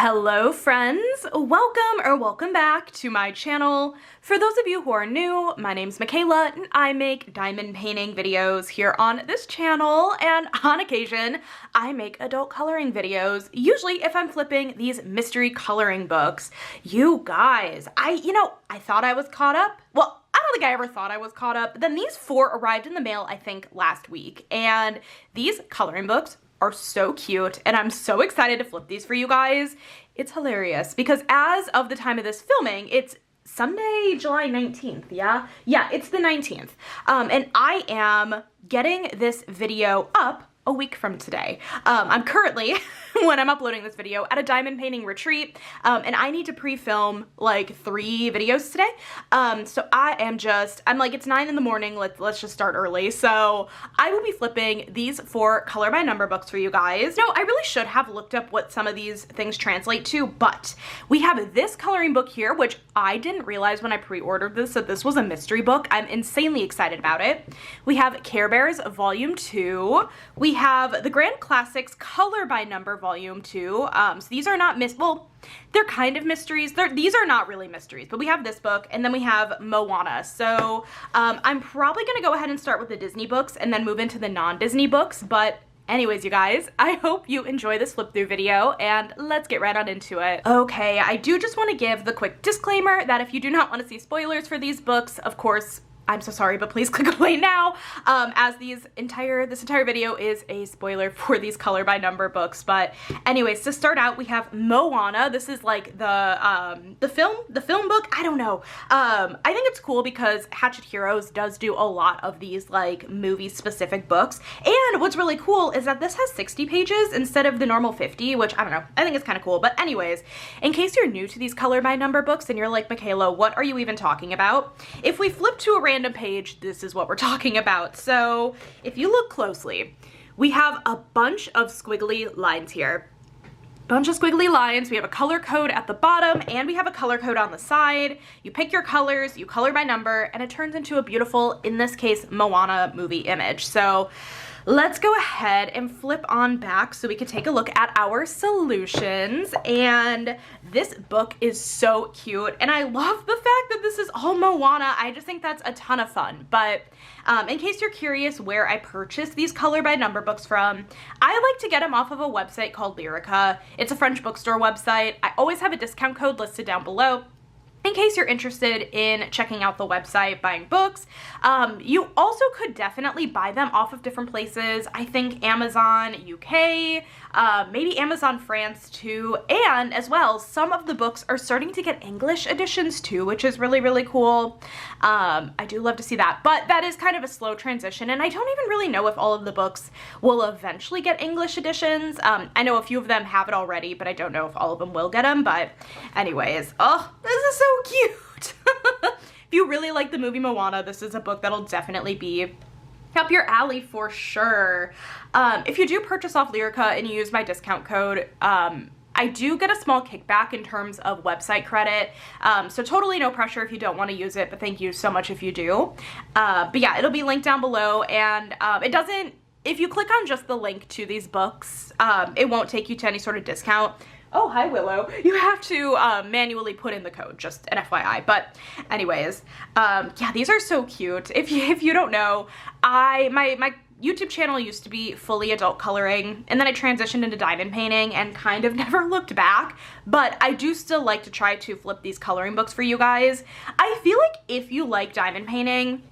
Hello friends, welcome back to my channel. For those of you who are new, my name's Michaela and I make diamond painting videos here on this channel, and on occasion I make adult coloring videos, usually if I'm flipping these mystery coloring books. You guys, I thought I was caught up. Well, I don't think I ever thought I was caught up, but then these 4 arrived in the mail I think last week, and these coloring books are so cute, and I'm so excited to flip these for you guys. It's hilarious because as of the time of this filming, it's Sunday, July 19th, yeah? Yeah, it's the 19th. And I am getting this video up a week from today. I'm currently, when I'm uploading this video, at a diamond painting retreat, and I need to pre-film like 3 videos today. So I'm like, it's 9 in the morning, let's just start early. So I will be flipping these 4 color by number books for you guys. No, I really should have looked up what some of these things translate to, but we have this coloring book here, which I didn't realize when I pre-ordered this that this was a mystery book. I'm insanely excited about it. We have Care Bears Volume 2. We have the Grand Classics Color by Number Volume 2. So these are not well, they're kind of mysteries. These are not really mysteries, but we have this book, and then we have Moana. So I'm probably gonna go ahead and start with the Disney books and then move into the non-Disney books. But anyways, you guys, I hope you enjoy this flip through video, and let's get right on into it. Okay, I do just want to give the quick disclaimer that if you do not want to see spoilers for these books, of course, I'm so sorry, but please click away now, as this entire video is a spoiler for these color by number books. But anyways, to start out, we have Moana. This is like the film book. I don't know. I think it's cool because Hatchet Heroes does do a lot of these like movie specific books. And what's really cool is that this has 60 pages instead of the normal 50, which I don't know. I think it's kind of cool. But anyways, in case you're new to these color by number books and you're like, Michaela, what are you even talking about? If we flip to a random page, this is what we're talking about. So if you look closely, we have a bunch of squiggly lines here. Bunch of squiggly lines. We have a color code at the bottom, and we have a color code on the side. You pick your colors, you color by number, and it turns into a beautiful, in this case, Moana movie image. So let's go ahead and flip on back so we can take a look at our solutions. And this book is so cute, and I love the fact that this is all Moana. I just think that's a ton of fun. But in case you're curious where I purchased these color by number books from, I like to get them off of a website called Lyrica. It's a French bookstore website. I always have a discount code listed down below in case you're interested in checking out the website, buying books. You also could definitely buy them off of different places. I think Amazon UK, maybe Amazon France too, and as well, some of the books are starting to get English editions too, which is really, really cool. I do love to see that, but that is kind of a slow transition, and I don't even really know if all of the books will eventually get English editions. I know a few of them have it already, but I don't know if all of them will get them. But anyways, oh, this is so cute. If you really like the movie Moana, this is a book that'll definitely be up your alley for sure. If you do purchase off Lyrica and you use my discount code, I do get a small kickback in terms of website credit, so totally no pressure if you don't want to use it, but thank you so much if you do. But yeah, it'll be linked down below, and if you click on just the link to these books, it won't take you to any sort of discount. Oh, hi Willow. You have to manually put in the code, just an FYI. But anyways, yeah, these are so cute. If you don't know, my YouTube channel used to be fully adult coloring, and then I transitioned into diamond painting and kind of never looked back, but I do still like to try to flip these coloring books for you guys. I feel like if you like diamond painting,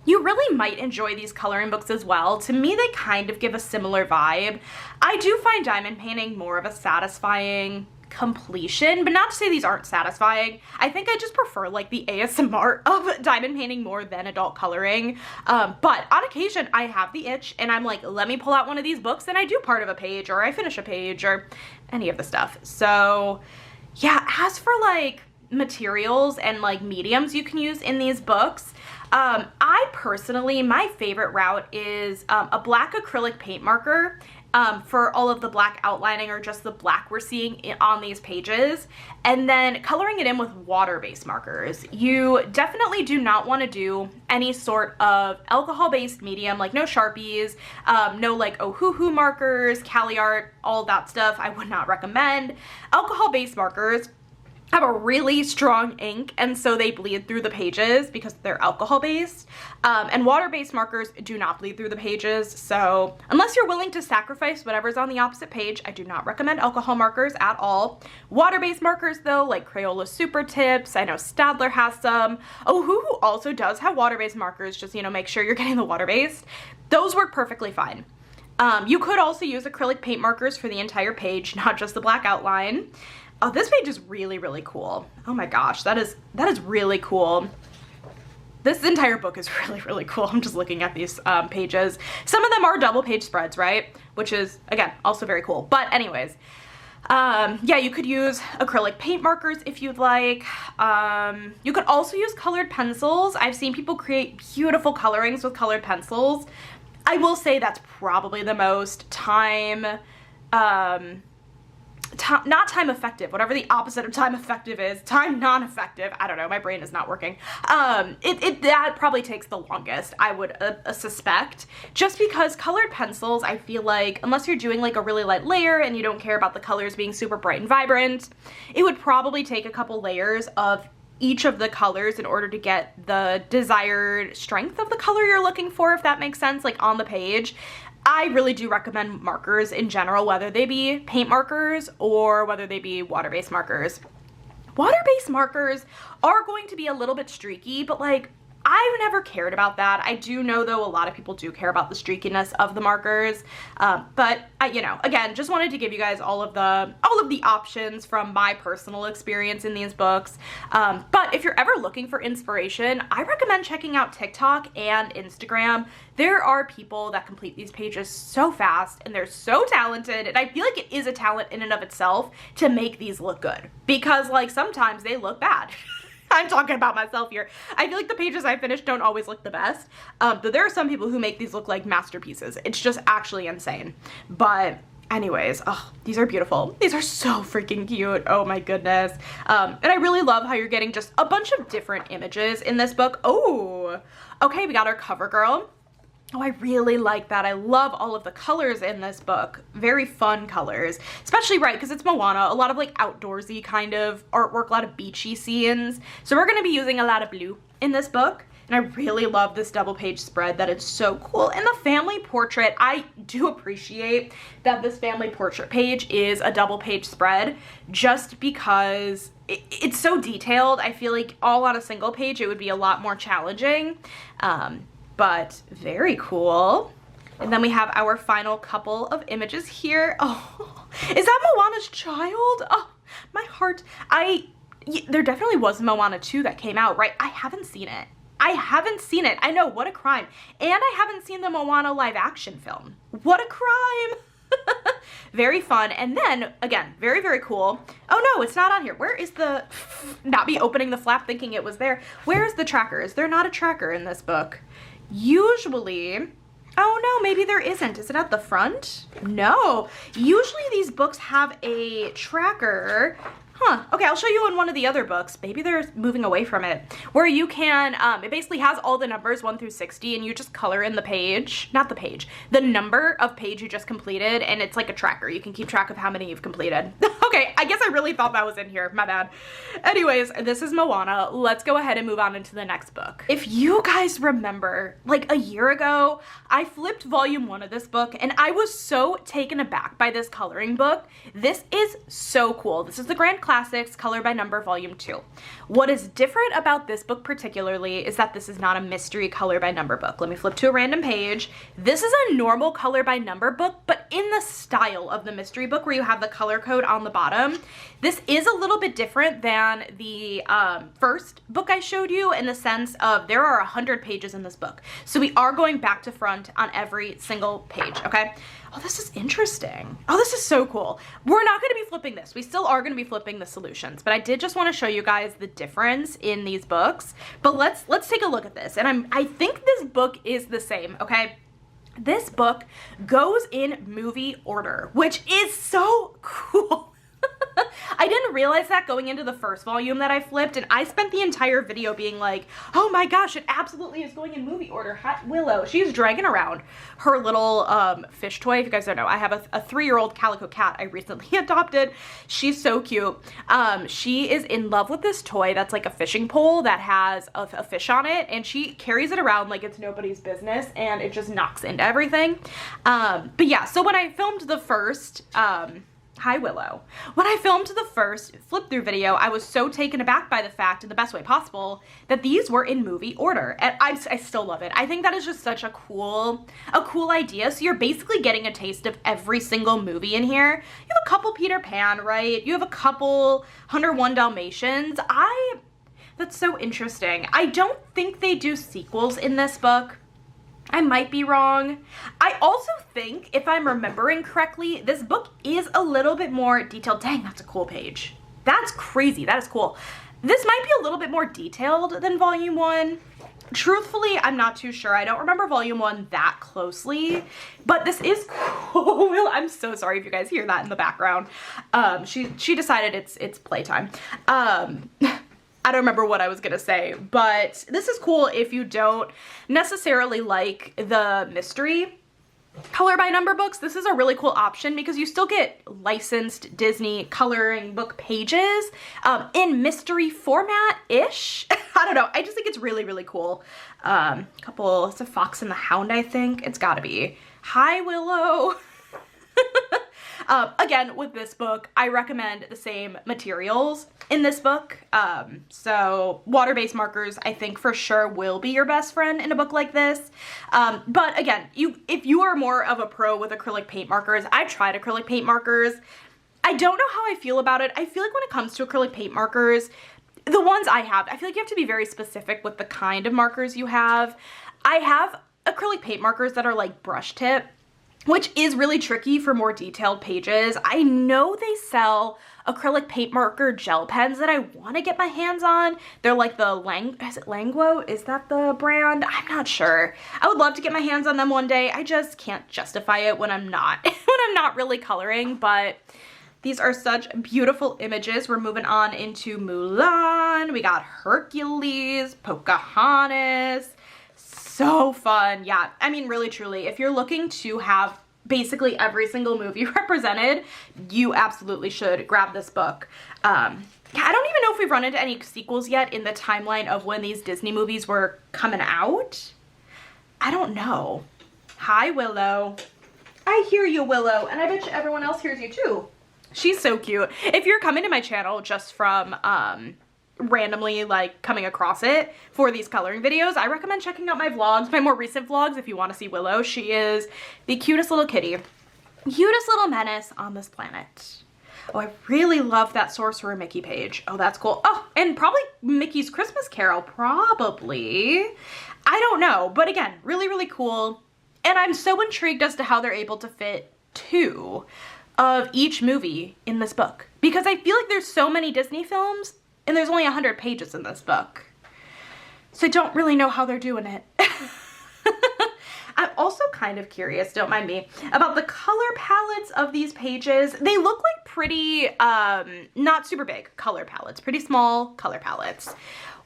you really might enjoy these coloring books as well. To me, they kind of give a similar vibe. I do find diamond painting more of a satisfying completion, but not to say these aren't satisfying. I think I just prefer like the ASMR of diamond painting more than adult coloring. But on occasion, I have the itch and I'm like, let me pull out one of these books, and I do part of a page, or I finish a page, or any of the stuff. So yeah, as for like materials and like mediums you can use in these books, I personally, my favorite route is a black acrylic paint marker for all of the black outlining or just the black we're seeing on these pages, and then coloring it in with water-based markers. You definitely do not want to do any sort of alcohol-based medium, like no Sharpies, no like Ohuhu markers, Cali Art, all that stuff. I would not recommend. Alcohol-based markers have a really strong ink, and so they bleed through the pages because they're alcohol based, and water-based markers do not bleed through the pages. So unless you're willing to sacrifice whatever's on the opposite page, I do not recommend alcohol markers at all. Water-based markers though, like Crayola Super Tips, I know Staedtler has some. Ohuhu also does have water-based markers, just, you know, make sure you're getting the water-based. Those work perfectly fine. You could also use acrylic paint markers for the entire page, not just the black outline. Oh, this page is really, really cool. Oh my gosh, that is really cool. This entire book is really, really cool. I'm just looking at these pages. Some of them are double page spreads, right? Which is, again, also very cool. But anyways, yeah, you could use acrylic paint markers if you'd like. You could also use colored pencils. I've seen people create beautiful colorings with colored pencils. I will say that's probably the most not time effective, whatever the opposite of time effective is, time non-effective, I don't know, my brain is not working. That probably takes the longest, I would suspect, just because colored pencils, I feel like, unless you're doing like a really light layer and you don't care about the colors being super bright and vibrant, it would probably take a couple layers of each of the colors in order to get the desired strength of the color you're looking for, if that makes sense, like on the page. I really do recommend markers in general, whether they be paint markers or whether they be water-based markers. Water-based markers are going to be a little bit streaky, but like, I've never cared about that. I do know though a lot of people do care about the streakiness of the markers, but I, you know, again, just wanted to give you guys all of the options from my personal experience in these books. But if you're ever looking for inspiration, I recommend checking out TikTok and Instagram. There are people that complete these pages so fast and they're so talented, and I feel like it is a talent in and of itself to make these look good, because like sometimes they look bad. I'm talking about myself here. I feel like the pages I finished don't always look the best, but there are some people who make these look like masterpieces. It's just actually insane. But anyways, oh, these are beautiful. These are so freaking cute. Oh my goodness. And I really love how you're getting just a bunch of different images in this book. Oh, okay, we got our cover girl. Oh, I really like that. I love all of the colors in this book. Very fun colors, especially right because it's Moana, a lot of like outdoorsy kind of artwork, a lot of beachy scenes. So we're going to be using a lot of blue in this book. And I really love this double page spread, that it's so cool. And the family portrait, I do appreciate that this family portrait page is a double page spread, just because it's so detailed. I feel like all on a single page, it would be a lot more challenging. But very cool. And then we have our final couple of images here. Oh, is that Moana's child? Oh, my heart. There definitely was Moana 2 that came out, right? I haven't seen it. I know, what a crime. And I haven't seen the Moana live action film. What a crime. Very fun. And then, again, very, very cool. Oh no, it's not on here. Where is the, not me opening the flap thinking it was there. Where is the tracker? Is there not a tracker in this book? Usually, oh no, maybe there isn't. Is it at the front? No. Usually these books have a tracker. Huh, okay, I'll show you in one of the other books. Maybe they're moving away from it. Where you can, it basically has all the numbers 1 through 60 and you just color in the page, not the page, the number of page you just completed, and it's like a tracker. You can keep track of how many you've completed. Okay, I guess I really thought that was in here, my bad. Anyways, this is Moana. Let's go ahead and move on into the next book. If you guys remember, like a year ago, I flipped volume 1 of this book and I was so taken aback by this coloring book. This is so cool. This is the Grand Classics Color by Number Volume 2. What is different about this book particularly is that this is not a mystery color by number book. Let me flip to a random page. This is a normal color by number book, but but in the style of the mystery book where you have the color code on the bottom. This is a little bit different than the first book I showed you in the sense of there are 100 pages in this book. So we are going back to front on every single page, okay? Oh, this is interesting. Oh, this is so cool. We're not gonna be flipping this. We still are gonna be flipping the solutions, but I did just wanna show you guys the difference in these books. But let's take a look at this. And I think this book is the same, okay? This book goes in movie order, which is so cool. I didn't realize that going into the first volume that I flipped, and I spent the entire video being like, oh my gosh, it absolutely is going in movie order. Hot Willow. She's dragging around her little fish toy. If you guys don't know, I have a 3-year-old calico cat I recently adopted. She's so cute. She is in love with this toy that's like a fishing pole that has a fish on it, and she carries it around like it's nobody's business, and it just knocks into everything. But yeah, so when I filmed the first, hi Willow. When I filmed the first flip through video, I was so taken aback by the fact, in the best way possible, that these were in movie order, and I still love it. I think that is just such a cool idea. So you're basically getting a taste of every single movie in here. You have a couple Peter Pan, right? You have a couple 101 Dalmatians. That's so interesting. I don't think they do sequels in this book. I might be wrong. I also think, if I'm remembering correctly, this book is a little bit more detailed. Dang, that's a cool page. That's crazy. That is cool. This might be a little bit more detailed than volume 1. Truthfully, I'm not too sure. I don't remember volume 1 that closely, but this is cool. I'm so sorry if you guys hear that in the background. She decided it's playtime. I don't remember what I was gonna say, but this is cool if you don't necessarily like the mystery color by number books. This is a really cool option because you still get licensed Disney coloring book pages in mystery format-ish. I don't know. I just think it's really, really cool. It's a Fox and the Hound, I think. It's gotta be. Hi, Willow. Again, with this book, I recommend the same materials in this book. So water-based markers, I think for sure will be your best friend in a book like this. But again, if you are more of a pro with acrylic paint markers, I've tried acrylic paint markers. I don't know how I feel about it. I feel like when it comes to acrylic paint markers, the ones I have, I feel like you have to be very specific with the kind of markers you have. I have acrylic paint markers that are like brush tip, which is really tricky for more detailed pages. I know they sell acrylic paint marker gel pens that I want to get my hands on. They're like is it Languo? Is that the brand? I'm not sure. I would love to get my hands on them one day. I just can't justify it when I'm not really coloring, but these are such beautiful images. We're moving on into Mulan. We got Hercules, Pocahontas. So fun. Yeah, I mean, really, truly, if you're looking to have basically every single movie represented, you absolutely should grab this book. I don't even know if we've run into any sequels yet in the timeline of when these Disney movies were coming out. I don't know. Hi, Willow. I hear you, Willow, and I bet you everyone else hears you too. She's so cute. If you're coming to my channel just from randomly like coming across it for these coloring videos, I recommend checking out my vlogs, my more recent vlogs, if you want to see Willow. She is the cutest little kitty, cutest little menace on this planet. Oh, I really love that Sorcerer Mickey page. Oh, that's cool. Oh, and probably Mickey's Christmas Carol, probably. I don't know, but again, really, really cool. And I'm so intrigued as to how they're able to fit 2 of each movie in this book, because I feel like there's so many Disney films and there's only 100 pages in this book. So I don't really know how they're doing it. I'm also kind of curious, don't mind me, about the color palettes of these pages. They look like pretty, not super big color palettes, pretty small color palettes.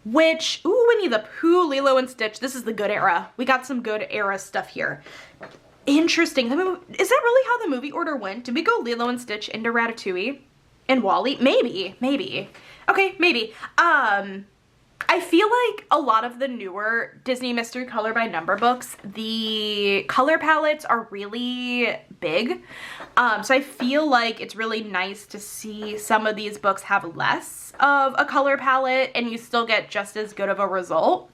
Which, ooh, Winnie the Pooh, Lilo and Stitch, this is the good era. We got some good era stuff here. Interesting. Is that really how the movie order went? Did we go Lilo and Stitch into Ratatouille and WALL-E? Maybe. Okay, maybe. I feel like a lot of the newer Disney Mystery Color by Number books, the color palettes are really big. So I feel like it's really nice to see some of these books have less of a color palette and you still get just as good of a result.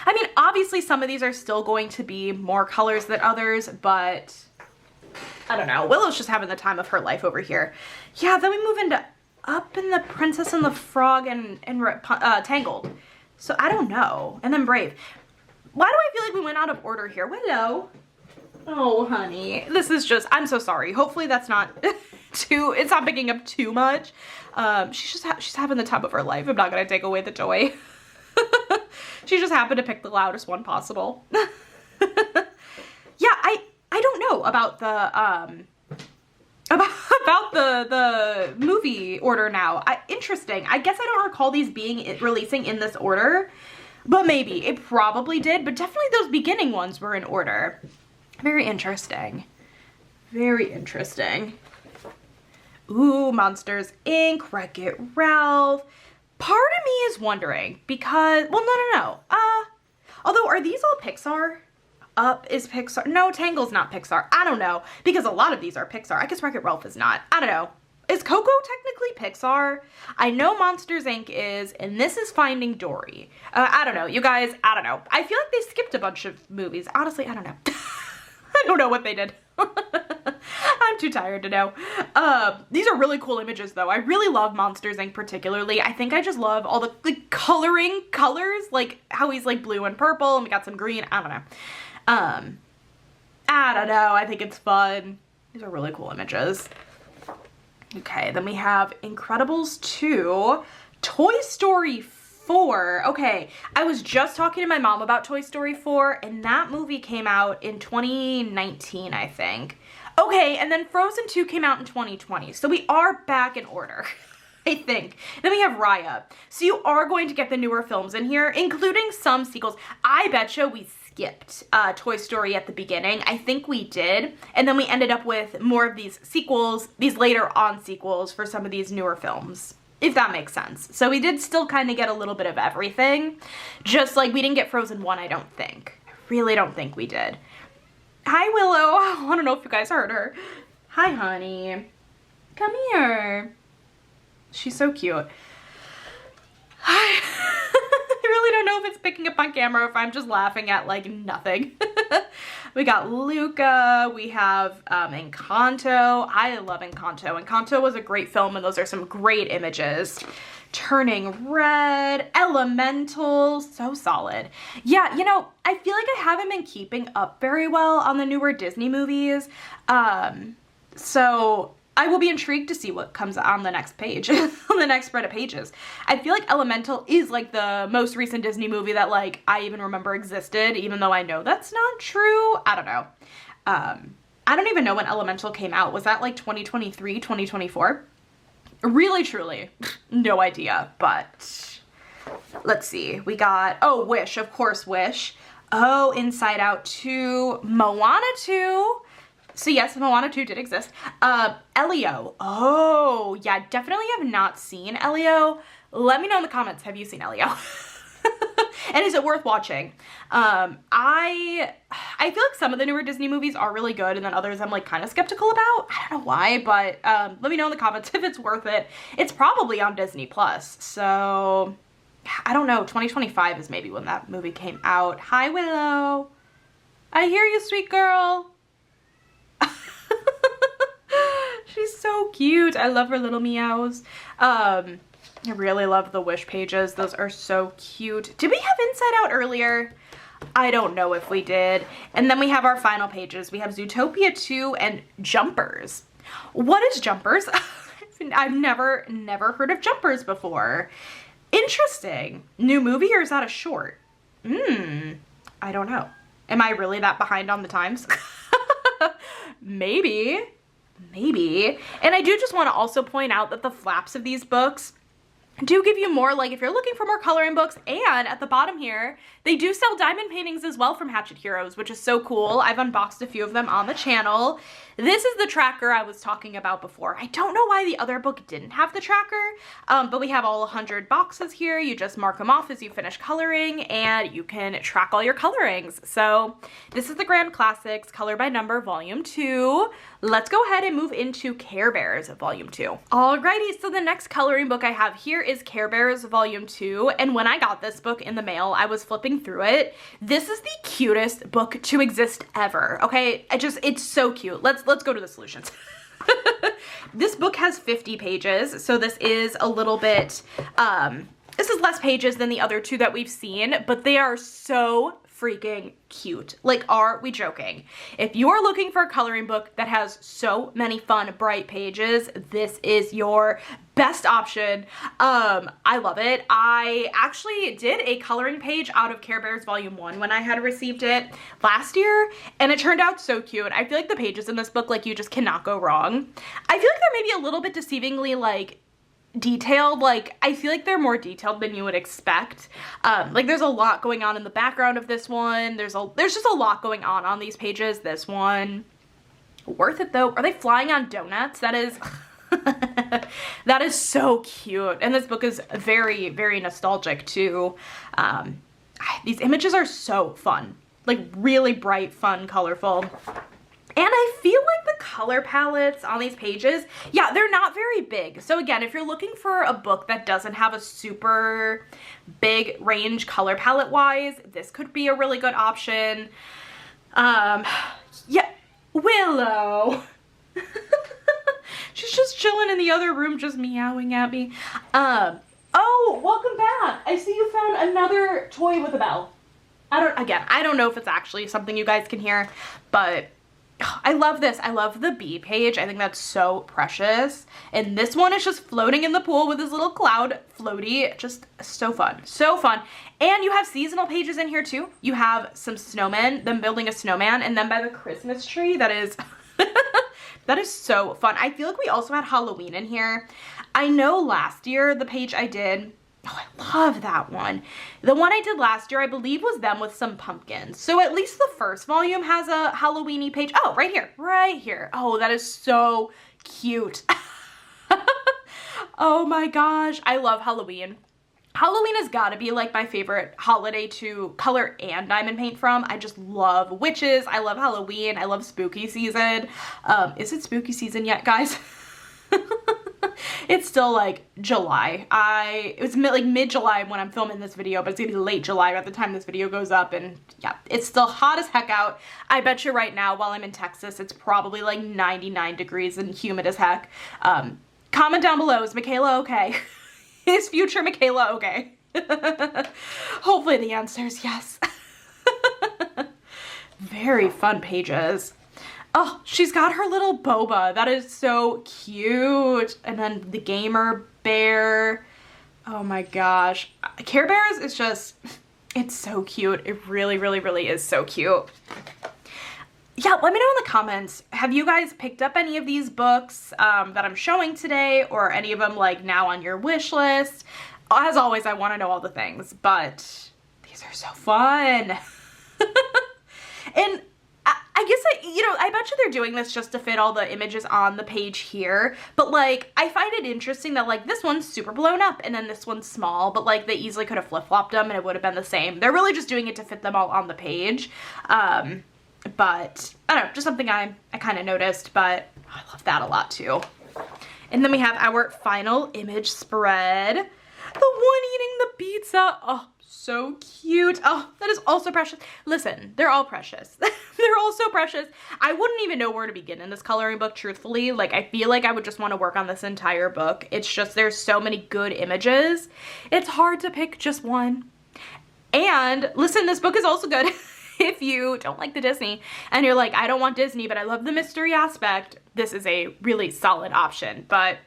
I mean, obviously some of these are still going to be more colors than others, but I don't know. Willow's just having the time of her life over here. Yeah, then we move into Up in the Princess and the Frog and Tangled. So I don't know. And then Brave. Why do I feel like we went out of order here? Willow. Oh, honey. This is just, I'm so sorry. Hopefully that's not it's not picking up too much. She's having the time of her life. I'm not going to take away the joy. She just happened to pick the loudest one possible. Yeah, I don't know about the about the movie order now. Interesting. I guess I don't recall these releasing in this order, but maybe it probably did. But definitely those beginning ones were in order. Very interesting. Very interesting. Ooh, Monsters Inc. Wreck-It Ralph. Part of me is wondering because, well, no. Although, are these all Pixar? Up is Pixar. No, Tangle's not Pixar. I don't know. Because a lot of these are Pixar. I guess Wreck-It Ralph is not. I don't know. Is Coco technically Pixar? I know Monsters Inc. is, and this is Finding Dory. I don't know. You guys, I don't know. I feel like they skipped a bunch of movies. Honestly, I don't know. I don't know what they did. I'm too tired to know. These are really cool images though. I really love Monsters Inc. particularly. I think I just love all the coloring colors, like how he's like blue and purple and we got some green. I don't know. I don't know. I think it's fun. These are really cool images. Okay, then we have Incredibles 2, Toy Story 4. Okay, I was just talking to my mom about Toy Story 4 and that movie came out in 2019, I think. Okay, and then Frozen 2 came out in 2020. So we are back in order, I think. Then we have Raya. So you are going to get the newer films in here, including some sequels. I betcha we skipped Toy Story at the beginning. I think we did. And then we ended up with more of these sequels, these later on sequels for some of these newer films, if that makes sense. So we did still kind of get a little bit of everything. Just like we didn't get Frozen 1, I don't think. I really don't think we did. Hi, Willow. I don't know if you guys heard her. Hi, honey. Come here. She's so cute. Hi. I really don't know if it's picking up on camera or if I'm just laughing at like nothing. We got Luca. We have Encanto. I love Encanto. Encanto was a great film and those are some great images. Turning Red, Elemental, so solid. Yeah, you know, I feel like I haven't been keeping up very well on the newer Disney movies. So I will be intrigued to see what comes on the next page, on the next spread of pages. I feel like Elemental is like the most recent Disney movie that like I even remember existed, even though I know that's not true. I don't know. I don't even know when Elemental came out. Was that like 2023, 2024? Really, truly, no idea, but let's see. We got, oh, Wish, of course, Wish. Oh, Inside Out 2, Moana 2. So yes, Moana 2 did exist. Elio. Oh, yeah, definitely have not seen Elio. Let me know in the comments, have you seen Elio? And is it worth watching? I feel like some of the newer Disney movies are really good and then others I'm like kind of skeptical about. I don't know why, but let me know in the comments if it's worth it. It's probably on Disney Plus, so I don't know. 2025 is maybe when that movie came out. Hi, Willow. I hear you, sweet girl. She's so cute. I love her little meows. I really love the Wish pages. Those are so cute. Did we have Inside Out earlier? I don't know if we did. And then we have our final pages. We have Zootopia 2 and Jumpers. What is Jumpers? I've never heard of Jumpers before. Interesting. New movie or is that a short? I don't know. Am I really that behind on the times? Maybe. And I do just want to also point out that the flaps of these books do give you more, like if you're looking for more coloring books, and at the bottom here, they do sell diamond paintings as well from Hatchet Heroes, which is so cool. I've unboxed a few of them on the channel. This is the tracker I was talking about before. I don't know why the other book didn't have the tracker, but we have all 100 boxes here. You just mark them off as you finish coloring, and you can track all your colorings. So this is the Grand Classics Color by Number Volume 2. Let's go ahead and move into Care Bears Volume 2. Alrighty, so the next coloring book I have here is Care Bears Volume 2, and when I got this book in the mail, I was flipping through it. This is the cutest book to exist ever, okay? It's so cute. Let's let's go to the solutions. This book has 50 pages, so this is a little bit, this is less pages than the other two that we've seen, but they are so freaking cute. Like, are we joking? If you are looking for a coloring book that has so many fun, bright pages, this is your best option. I love it. I actually did a coloring page out of Care Bears Volume 1 when I had received it last year, and it turned out so cute. I feel like the pages in this book, like, you just cannot go wrong. I feel like they're maybe a little bit deceivingly, like, detailed. Like, I feel like they're more detailed than you would expect. Like, there's a lot going on in the background of this one. There's just a lot going on these pages. This one, worth it though. Are they flying on donuts? That is that is so cute, and this book is very, very nostalgic too. These images are so fun, like really bright, fun, colorful. And I feel like the color palettes on these pages, yeah, they're not very big. So again, if you're looking for a book that doesn't have a super big range color palette wise, this could be a really good option. Yeah, Willow. She's just chilling in the other room, just meowing at me. Oh, welcome back. I see you found another toy with a bell. I don't know if it's actually something you guys can hear, but I love this. I love the bee page. I think that's so precious. And this one is just floating in the pool with his little cloud floaty. Just so fun. So fun. And you have seasonal pages in here too. You have some snowmen, them building a snowman, and then by the Christmas tree. That is that is so fun. I feel like we also had Halloween in here. I know last year the page I did, oh, I love that one. The one I did last year, I believe, was them with some pumpkins. So at least the first volume has a Halloween-y page. Oh, right here, right here. Oh, that is so cute. Oh my gosh, I love Halloween. Halloween has got to be like my favorite holiday to color and diamond paint from. I just love witches. I love Halloween. I love spooky season. Is it spooky season yet, guys? It's still like July. It was like mid-July when I'm filming this video, but it's gonna be late July by the time this video goes up, and yeah, it's still hot as heck out. I bet you right now while I'm in Texas, it's probably like 99 degrees and humid as heck. Comment down below, is Michaela okay? Is future Michaela okay? Hopefully the answer is yes. Very fun pages. Oh, she's got her little boba. That is so cute. And then the gamer bear. Oh my gosh. Care Bears is just, it's so cute. It really, really, really is so cute. Yeah, let me know in the comments. Have you guys picked up any of these books that I'm showing today, or any of them like now on your wish list? As always, I want to know all the things, but these are so fun. And I guess I bet you they're doing this just to fit all the images on the page here, but like, I find it interesting that like this one's super blown up and then this one's small, but like they easily could have flip-flopped them and it would have been the same. They're really just doing it to fit them all on the page. But I don't know, just something I kind of noticed, but I love that a lot too. And then we have our final image spread. The one eating the pizza. Oh, so cute. Oh, that is also precious. Listen, they're all precious. They're all so precious. I wouldn't even know where to begin in this coloring book, truthfully. Like, I feel like I would just want to work on this entire book. It's just, there's so many good images. It's hard to pick just one. And listen, this book is also good if you don't like the Disney and you're like, I don't want Disney, but I love the mystery aspect. This is a really solid option. But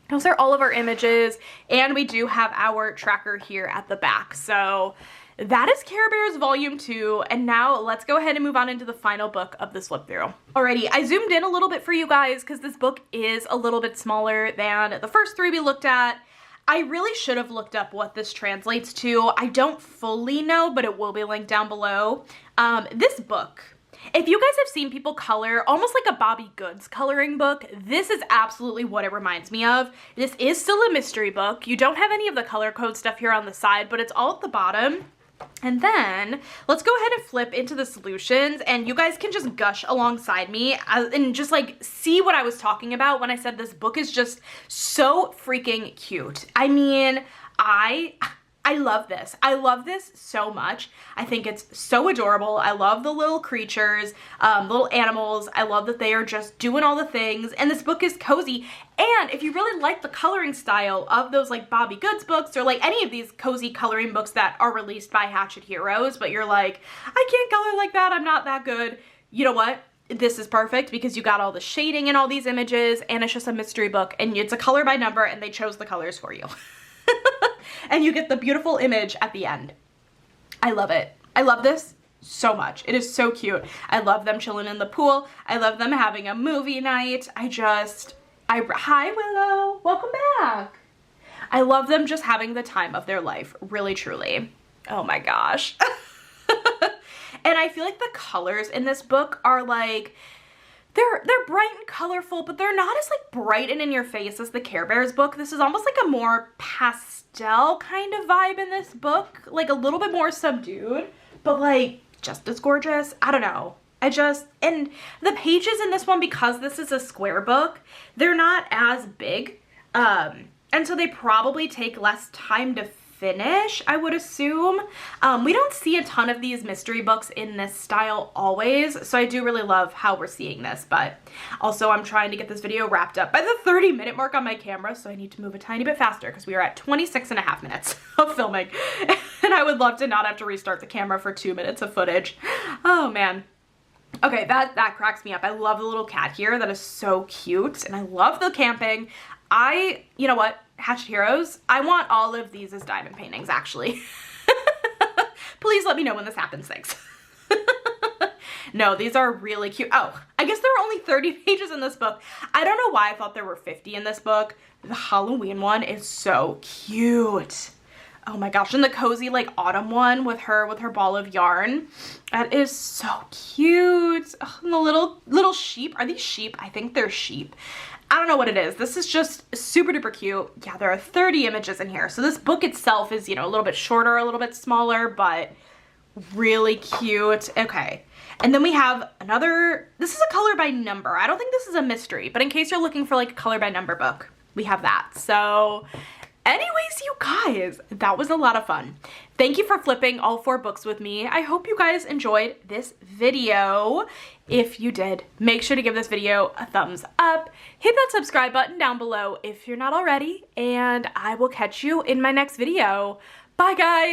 those are all of our images, and we do have our tracker here at the back. So that is Care Bears Volume 2, and now let's go ahead and move on into the final book of this flip through. Alrighty, I zoomed in a little bit for you guys because this book is a little bit smaller than the first three we looked at. I really should have looked up what this translates to. I don't fully know, but it will be linked down below. This book, if you guys have seen people color almost like a Bobby Goods coloring book, this is absolutely what it reminds me of. This is still a mystery book. You don't have any of the color code stuff here on the side, but it's all at the bottom. And then let's go ahead and flip into the solutions, and you guys can just gush alongside me and just like see what I was talking about when I said this book is just so freaking cute. I mean, I I love this. I love this so much. I think it's so adorable. I love the little creatures, little animals. I love that they are just doing all the things. And this book is cozy. And if you really like the coloring style of those like Bobby Goods books or like any of these cozy coloring books that are released by Hatchet Heroes, but you're like, I can't color like that, I'm not that good. You know what? This is perfect because you got all the shading in all these images and it's just a mystery book and it's a color by number and they chose the colors for you. And you get the beautiful image at the end. I love it. I love this so much. It is so cute. I love them chilling in the pool. I love them having a movie night. Hi Willow, welcome back. I love them just having the time of their life, really truly. Oh my gosh. And I feel like the colors in this book are like, they're bright and colorful, but they're not as like bright and in your face as the Care Bears book. This is almost like a more pastel kind of vibe in this book, like a little bit more subdued, but like just as gorgeous. I don't know. And the pages in this one, because this is a square book, they're not as big. And so they probably take less time to finish, I would assume. We don't see a ton of these mystery books in this style always, so I do really love how we're seeing this, but also I'm trying to get this video wrapped up by the 30-minute mark on my camera, so I need to move a tiny bit faster because we are at 26.5 minutes of filming, and I would love to not have to restart the camera for 2 minutes of footage. Oh man. Okay, that cracks me up. I love the little cat here. That is so cute, and I love the camping. You know what? Hatchet Heroes, I want all of these as diamond paintings, actually. Please let me know when this happens, thanks. No, these are really cute. Oh, I guess there are only 30 pages in this book. I don't know why I thought there were 50 in this book. The Halloween one is so cute. Oh my gosh, and the cozy like autumn one with her ball of yarn. That is so cute. Oh, and the little sheep. Are these sheep? I think they're sheep. I don't know what it is. This is just super duper cute. Yeah, there are 30 images in here. So this book itself is, you know, a little bit shorter, a little bit smaller, but really cute. Okay. And then we have another, this is a color by number. I don't think this is a mystery, but in case you're looking for like a color by number book, we have that. So anyways, you guys, that was a lot of fun. Thank you for flipping all 4 books with me. I hope you guys enjoyed this video. If you did, make sure to give this video a thumbs up. Hit that subscribe button down below if you're not already, and I will catch you in my next video. Bye, guys.